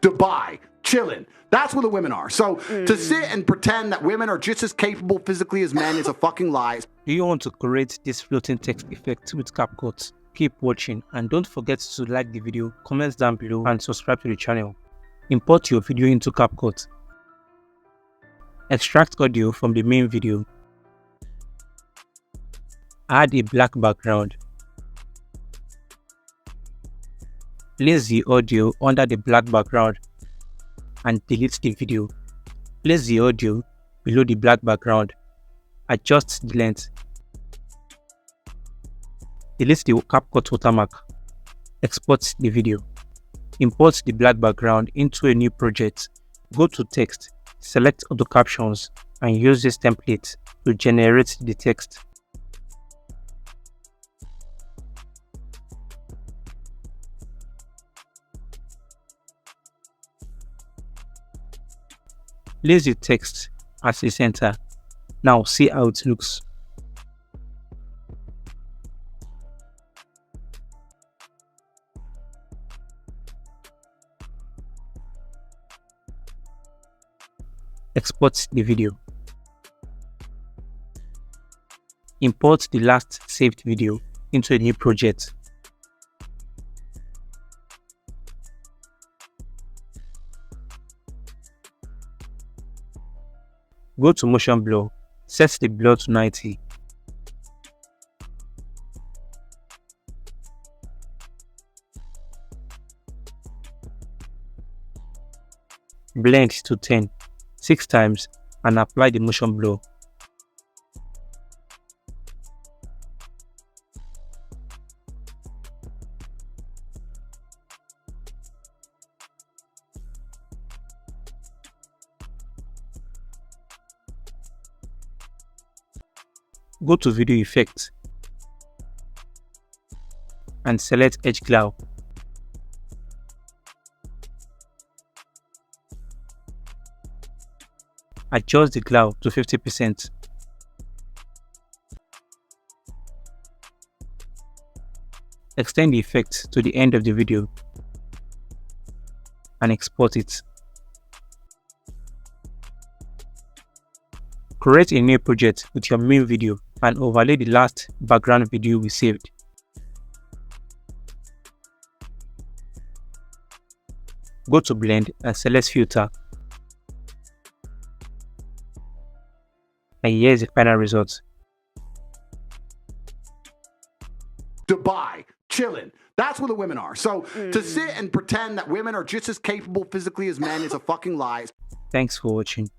Dubai, chilling. That's where the women are. So to sit and pretend that women are just as capable physically as men is a fucking lie. Do you want to create this floating text effect with Capcut? Keep watching and don't forget to like the video, comment down below and subscribe to the channel. Import your video into Capcut. Extract audio from the main video. Add a black background. Place the audio under the black background and delete the video. Place the audio below the black background. Adjust the length. Delete the Capcut watermark. Export the video. Import the black background into a new project. Go to text, select auto captions and use this template to generate the text. Place the text as a center. Now see how it looks. Export the video. Import the last saved video into a new project. Go to motion blur, set the blur to 90. Blend to 10, 6 times and apply the motion blur. Go to video effects and select edge glow. Adjust the glow to 50%. Extend the effect to the end of the video and export it. Create a new project with your main video and overlay the last background video we saved. Go to blend and select filter. And here's the final result. Dubai, chilling. That's where the women are. So to sit and pretend that women are just as capable physically as men is a fucking lie. Thanks for watching.